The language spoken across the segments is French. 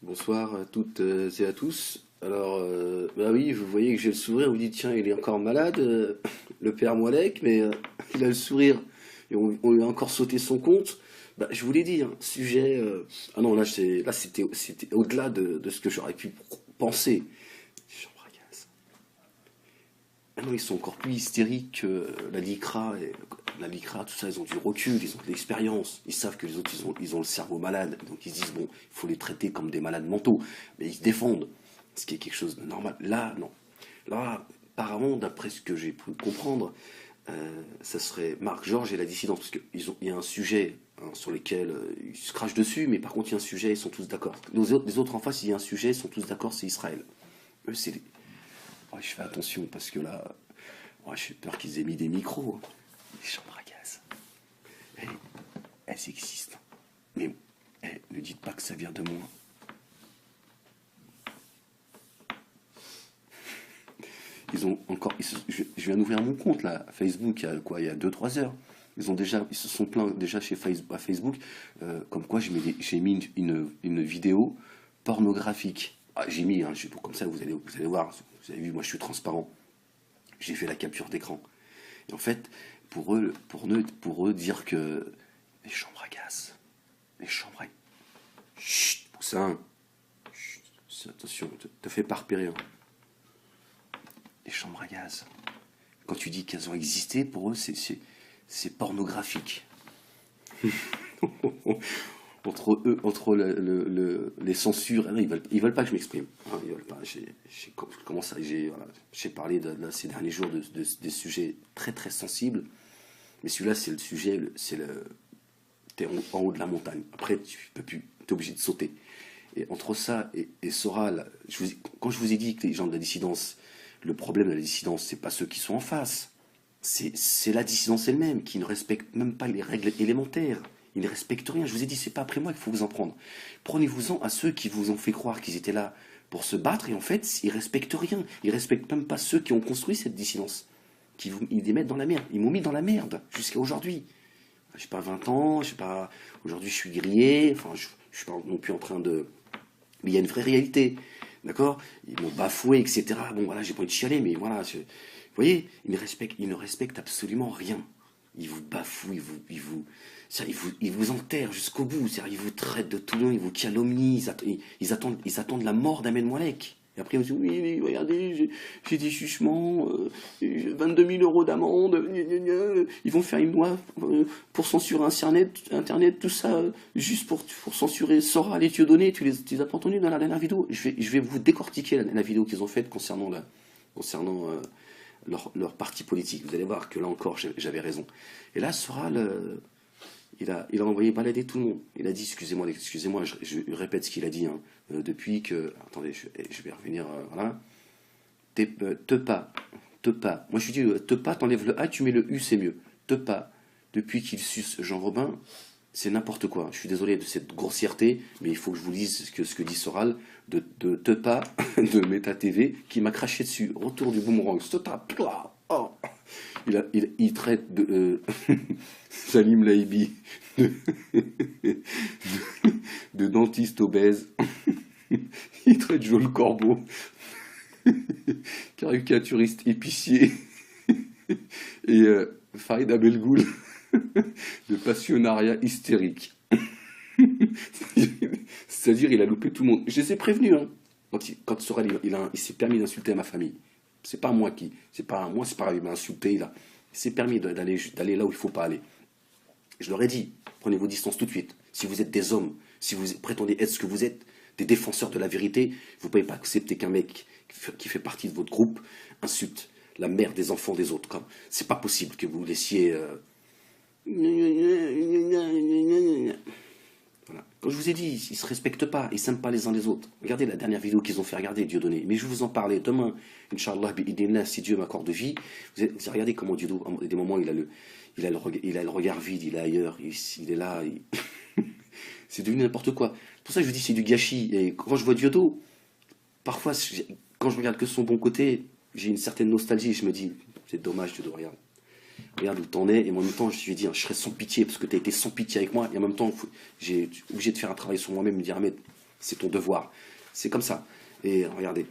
Bonsoir à toutes et à tous. Alors, bah oui, vous voyez que j'ai le sourire, vous dites, tiens, il est encore malade, le père Moalek, mais il a le sourire, et on lui a encore sauté son compte. Bah, je vous l'ai dit, hein, sujet... Ah non, là c'était au-delà de ce que j'aurais pu penser. Chambre à gaz. Ah non, ils sont encore plus hystériques que la LICRA, la LICRA, tout ça, ils ont du recul, ils ont de l'expérience, ils savent que les autres, ils ont le cerveau malade, donc ils se disent, bon, il faut les traiter comme des malades mentaux, mais ils se défendent, ce qui est quelque chose de normal. Là, non. Là, apparemment, d'après ce que j'ai pu comprendre, ça serait Marc Georges et la dissidence, parce qu'il y a un sujet hein, sur lequel ils se crachent dessus, mais par contre, il y a un sujet, ils sont tous d'accord. Les autres en face, il y a un sujet, ils sont tous d'accord, c'est Israël. Eux, c'est les... Oh, je fais attention, parce que là, oh, j'ai peur qu'ils aient mis des micros. Les chambres à gaz. Elles existent. Mais ne dites pas que ça vient de moi. Ils ont encore. Je viens d'ouvrir mon compte là, Facebook, il y a quoi, il y a 2-3 heures. Ils se sont plaints déjà chez Facebook, à Facebook, comme quoi j'ai mis une vidéo pornographique. Ah, j'ai mis, hein, comme ça vous allez voir, vous avez vu, moi je suis transparent. J'ai fait la capture d'écran. Et en fait, pour eux dire que les chambres à gaz, les chambres à... Chut, Poussin, chut, attention, te fais pas repérer. Hein. Les chambres à gaz. Quand tu dis qu'elles ont existé, pour eux, c'est pornographique. Entre les censures, ils veulent pas que je m'exprime. Hein, ils veulent pas. J'ai parlé ces derniers jours des sujets très très sensibles, mais celui-là c'est le sujet, t'es en haut de la montagne. Après tu peux plus, t'es obligé de sauter. Et entre ça et Soral, quand je vous ai dit que les gens de la dissidence, le problème de la dissidence, c'est pas ceux qui sont en face, c'est la dissidence elle-même qui ne respecte même pas les règles élémentaires. Ils ne respectent rien. Je vous ai dit, c'est pas après moi qu'il faut vous en prendre. Prenez-vous-en à ceux qui vous ont fait croire qu'ils étaient là pour se battre, et en fait, ils respectent rien. Ils respectent même pas ceux qui ont construit cette dissidence. Ils les mettent dans la merde. Ils m'ont mis dans la merde jusqu'à aujourd'hui. Je sais pas 20 ans, je sais pas. Aujourd'hui, je suis grillé. Enfin, je suis pas non plus en train de. Mais il y a une vraie réalité, d'accord. Ils m'ont bafoué, etc. Bon, voilà, j'ai pas envie de chialer, mais voilà. Vous voyez, ils ne respectent absolument rien. Ils vous bafouent, ils vous enterrent jusqu'au bout. Ils vous traitent de tout le monde, ils vous calomnient, ils attendent la mort d'Ahmed Moalek. Et après, ils vous disent, oui, regardez, j'ai des jugements, 22 000 euros d'amende, ils vont faire une loi pour censurer Internet, tout ça, juste pour censurer Soral et Dieudonné. Tu les as pas entendus dans la dernière vidéo? Je vais vous décortiquer la vidéo qu'ils ont faite concernant leur parti politique. Vous allez voir que là encore, j'avais raison. Et là, Soral, il a envoyé balader tout le monde. Il a dit, excusez-moi, je répète ce qu'il a dit, hein, depuis que... Attendez, je vais revenir, voilà. Te pas. Moi, je lui dis, te pas, t'enlèves le A, tu mets le U, c'est mieux. Te pas. Depuis qu'il suce Jean Robin, c'est n'importe quoi. Je suis désolé de cette grossièreté, mais il faut que je vous dise ce que dit Soral de te pas de Meta TV qui m'a craché dessus. Retour du boomerang. Oh. Il traite de Salim Laibi de dentiste obèse. Il traite Joël Corbeau caricaturiste épicier et Farid Abelgoul de passionnariat hystérique. C'est-à-dire, il a loupé tout le monde. Je les ai prévenus, hein. Quand Sorel, il s'est permis d'insulter ma famille. C'est pas moi, c'est pas grave, il m'a insulté, il s'est permis d'aller là où il faut pas aller. Je leur ai dit, prenez vos distances tout de suite. Si vous êtes des hommes, si vous prétendez être ce que vous êtes, des défenseurs de la vérité, vous ne pouvez pas accepter qu'un mec qui fait partie de votre groupe insulte la mère des enfants des autres. C'est pas possible que vous laissiez... Voilà. Comme je vous ai dit, ils ne se respectent pas, ils ne s'aiment pas les uns les autres. Regardez la dernière vidéo qu'ils ont fait, regardez Dieudonné. Mais je vais vous en parler demain, Inch'Allah, si Dieu m'accorde vie. Vous regardez comment Dieudonné, à des moments, il a le regard vide, il est ailleurs, il est là. C'est devenu n'importe quoi. Pour ça, je vous dis, c'est du gâchis. Et quand je vois Diodo, parfois, quand je regarde que son bon côté, j'ai une certaine nostalgie. Je me dis, c'est dommage, Diodo, regarde. regarde où t'en es, et moi, en même temps, je lui ai dit, hein, je serai sans pitié, parce que t'as été sans pitié avec moi, et en même temps, j'ai obligé de faire un travail sur moi-même, me dire, mais c'est ton devoir. C'est comme ça. Et regardez.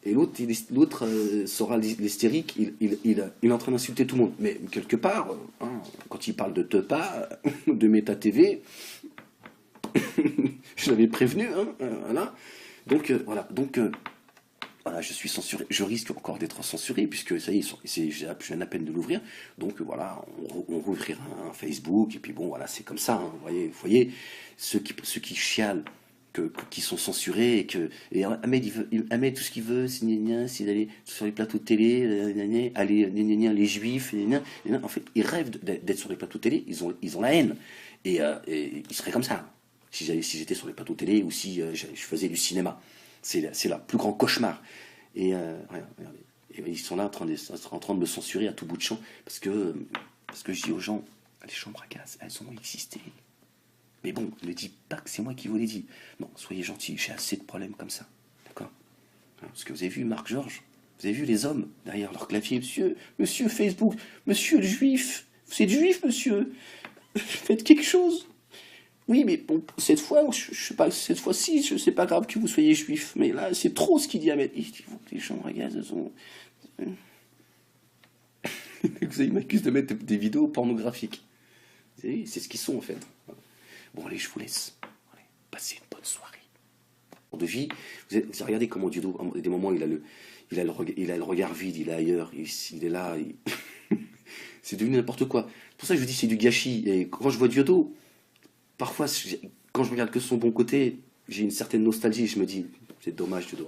Et l'autre sera l'hystérique, il est en train d'insulter tout le monde. Mais quelque part, hein, quand il parle de Tepa, de Meta TV, je l'avais prévenu, hein, voilà. Donc, voilà. Donc, voilà, je suis censuré. Je risque encore d'être censuré, puisque ça y est, je viens à peine de l'ouvrir. Donc, voilà, on rouvrira un Facebook, et puis bon, voilà, c'est comme ça. Hein, vous voyez, ceux qui chialent, qui sont censurés, et Ahmed, tout ce qu'il veut, c'est c'est d'aller sur les plateaux de télé, aller les juifs, en fait, ils rêvent d'être sur les plateaux de télé, ils ont la haine, et ils seraient comme ça, si j'étais sur les plateaux de télé, ou si je faisais du cinéma. C'est le plus grand cauchemar. Et regardez. Et ils sont là en train de me censurer à tout bout de champ, parce que je dis aux gens, les chambres à gaz, elles ont existé. Mais bon, ne dis pas que c'est moi qui vous l'ai dit. Non, soyez gentils, j'ai assez de problèmes comme ça. D'accord? Parce que vous avez vu Marc Georges, vous avez vu les hommes derrière leur clavier, monsieur Facebook, monsieur le juif, c'est le juif, monsieur. Faites quelque chose. Oui, mais bon, cette fois, je sais pas, cette fois-ci, c'est pas grave que vous soyez juif, mais là, c'est trop ce qu'il dit à mettre. Il faut que les chambres à gaz, elles ont. Ils m'accusent de mettre des vidéos pornographiques. C'est ce qu'ils sont en fait. Bon, allez, je vous laisse. Allez, passez une bonne soirée. De vie, vous avez regardé comment Dieudo, à des moments, il a le regard vide, il est ailleurs, il est là. C'est devenu n'importe quoi. C'est pour ça que je vous dis c'est du gâchis. Et quand je vois Dieudo, parfois, quand je regarde que son bon côté, j'ai une certaine nostalgie. Je me dis, c'est dommage, Dieudo,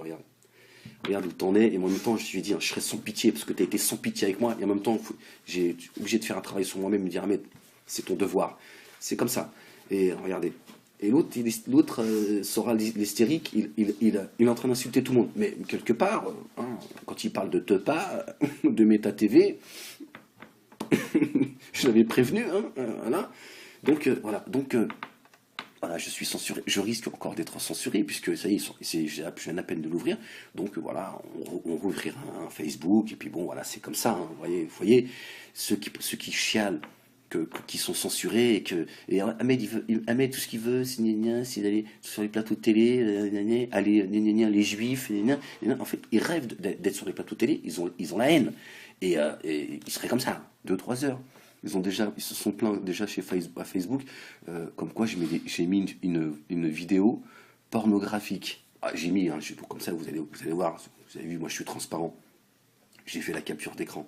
regarde où t'en es, et en même temps, je lui ai dit, hein, je serai sans pitié, parce que t'as été sans pitié avec moi, et en même temps, j'ai obligé de faire un travail sur moi-même, me dire, mais c'est ton devoir. C'est comme ça. Et regardez. Et l'autre sera l'hystérique, il est en train d'insulter tout le monde. Mais quelque part, hein, quand il parle de Tepa, de Meta TV, je l'avais prévenu, hein, voilà. Donc, voilà. Donc, voilà, je suis censuré. Je risque encore d'être censuré, puisque ça y est, je viens à peine de l'ouvrir. Donc, voilà, on rouvrira un Facebook, et puis bon, voilà, c'est comme ça. Hein, vous voyez, ceux qui chialent, qui sont censurés, et Ahmed, tout ce qu'il veut, c'est d'aller sur les plateaux de télé, aller les juifs, en fait, ils rêvent d'être sur les plateaux de télé, ils ont la haine, et ils seraient comme ça, 2-3 heures. Ils se sont plaints déjà à Facebook, comme quoi j'ai mis une vidéo pornographique. Ah, j'ai mis, hein, comme ça vous allez voir, vous avez vu, moi je suis transparent. J'ai fait la capture d'écran.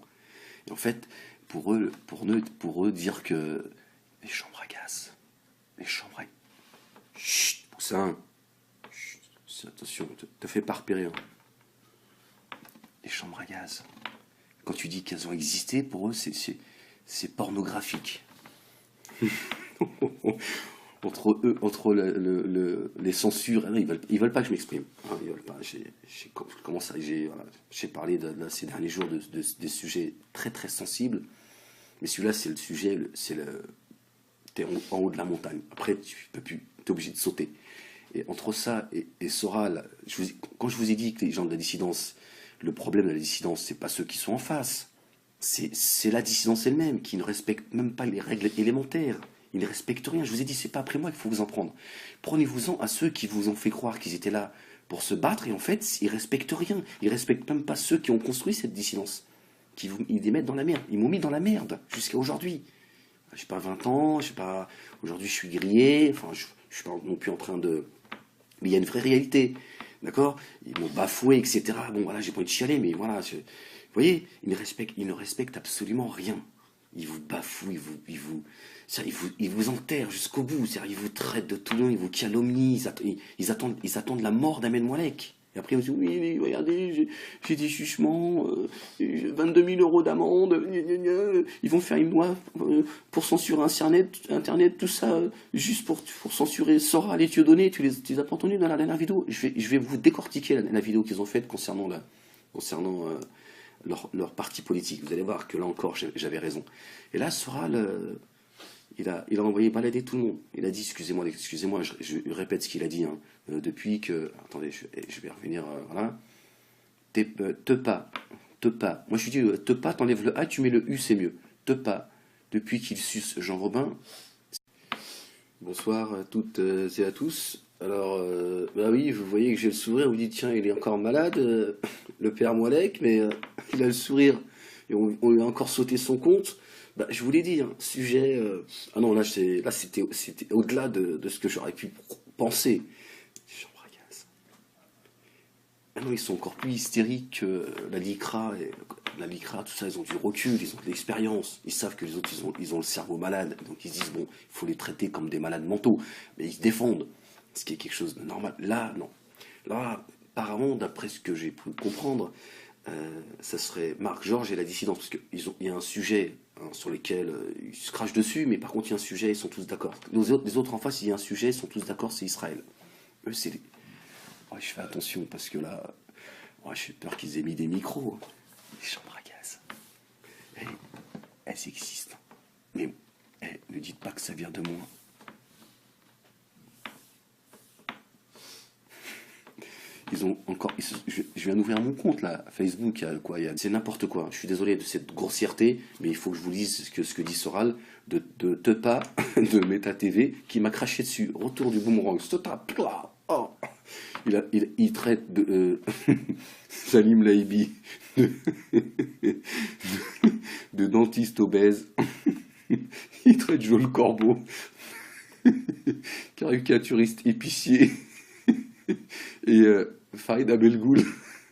Et en fait, pour eux dire que les chambres à gaz, Chut, Poussin, chut, attention, te fais pas repérer. Hein. Les chambres à gaz, quand tu dis qu'elles ont existé, pour eux, c'est pornographique. entre les censures, ils veulent pas que je m'exprime. Hein, ils veulent pas. J'ai parlé ces derniers jours des sujets très très sensibles, mais celui-là c'est le sujet, t'es en haut de la montagne. Après tu peux plus, t'es obligé de sauter. Et entre ça et Sora, quand je vous ai dit que les gens de la dissidence, le problème de la dissidence, c'est pas ceux qui sont en face. C'est la dissidence elle-même qui ne respecte même pas les règles élémentaires. Ils ne respectent rien. Je vous ai dit, c'est pas après moi qu'il faut vous en prendre. Prenez-vous-en à ceux qui vous ont fait croire qu'ils étaient là pour se battre, et en fait, ils respectent rien. Ils respectent même pas ceux qui ont construit cette dissidence. Ils les mettent dans la merde. Ils m'ont mis dans la merde jusqu'à aujourd'hui. J'ai pas 20 ans, aujourd'hui je suis grillé, enfin, je suis pas non plus en train de. Mais il y a une vraie réalité. D'accord? Ils m'ont bafoué, etc. Bon, voilà, j'ai pas envie de chialer, mais voilà. Vous voyez, ils ne respectent absolument rien. Ils vous bafouent, ils vous enterrent jusqu'au bout. Ils vous traitent de tout le monde, ils vous calomnient, ils attendent la mort d'Ahmed Moalek. Et après, ils vous disent, oui, regardez, j'ai des jugements, 22 000 euros d'amende, ils vont faire une loi pour censurer Internet, tout ça, juste pour censurer Sora, les Dieudonné. Tu les as pas entendus dans la dernière vidéo? Je vais vous décortiquer la vidéo qu'ils ont faite concernant leur parti politique. Vous allez voir que là encore, j'avais raison. Et là, Sora, il a envoyé balader tout le monde. Il a dit, excusez-moi, je répète ce qu'il a dit, hein, depuis que... Attendez, je vais revenir, voilà. Tepa. Moi, je lui dis, Tepa, t'enlèves le A, tu mets le U, c'est mieux. Tepa, depuis qu'il suce Jean Robin. Bonsoir à toutes et à tous. Alors, bah oui, vous voyez que j'ai le sourire, vous dites, tiens, il est encore malade, le père Moalek, mais il a le sourire, et on lui a encore sauté son compte. Bah, je vous l'ai dit, hein, sujet... ah non, là, c'était au-delà de ce que j'aurais pu penser. J'embrasse. Ah non, ils sont encore plus hystériques que la LICRA, tout ça, ils ont du recul, ils ont de l'expérience, ils savent que les autres, ils ont le cerveau malade, donc ils se disent, bon, il faut les traiter comme des malades mentaux, mais ils se défendent, ce qui est quelque chose de normal. Là, non. Là, apparemment, d'après ce que j'ai pu comprendre, ça serait Marc Georges et la dissidence, parce qu'il y a un sujet sur lequel ils se crachent dessus, mais par contre, il y a un sujet, ils sont tous d'accord. Les autres en face, il y a un sujet, ils sont tous d'accord, c'est Israël. Eux, c'est les... Ouais, je fais attention, parce que là, ouais, j'ai peur qu'ils aient mis des micros. Les chambres à gaz. Elles existent. Mais ne dites pas que ça vient de moi. Ils ont encore. Je viens d'ouvrir mon compte là, Facebook, c'est n'importe quoi. Je suis désolé de cette grossièreté, mais il faut que je vous lise ce que dit Soral de Tepa, de Meta TV, qui m'a craché dessus. Retour du boomerang. Oh. Il traite de Salim Laibi de dentiste obèse. Il traite Joël Corbeau caricaturiste épicier et Farid Abelgoul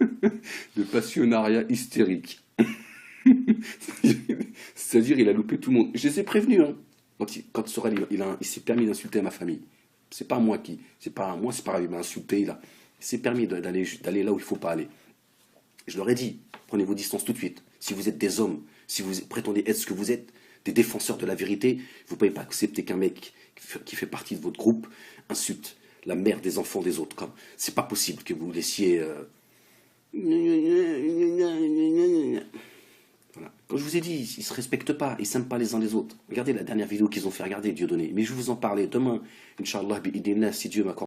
de passionnariat hystérique. C'est-à-dire il a loupé tout le monde. Je les ai prévenus, hein. Quand Sorel il s'est permis d'insulter ma famille. C'est pas moi, c'est pas grave, il m'a insulté, il s'est permis d'aller là où il faut pas aller. Je leur ai dit, prenez vos distances tout de suite. Si vous êtes des hommes, si vous prétendez être ce que vous êtes, des défenseurs de la vérité, vous ne pouvez pas accepter qu'un mec qui fait partie de votre groupe insulte la mère des enfants des autres. C'est pas possible que vous laissiez... Voilà. Comme je vous ai dit, ils ne se respectent pas, ils ne s'aiment pas les uns les autres. Regardez la dernière vidéo qu'ils ont fait regarder, Dieudonné. Mais je vais vous en parler demain, Inch'Allah, si Dieu m'accorde.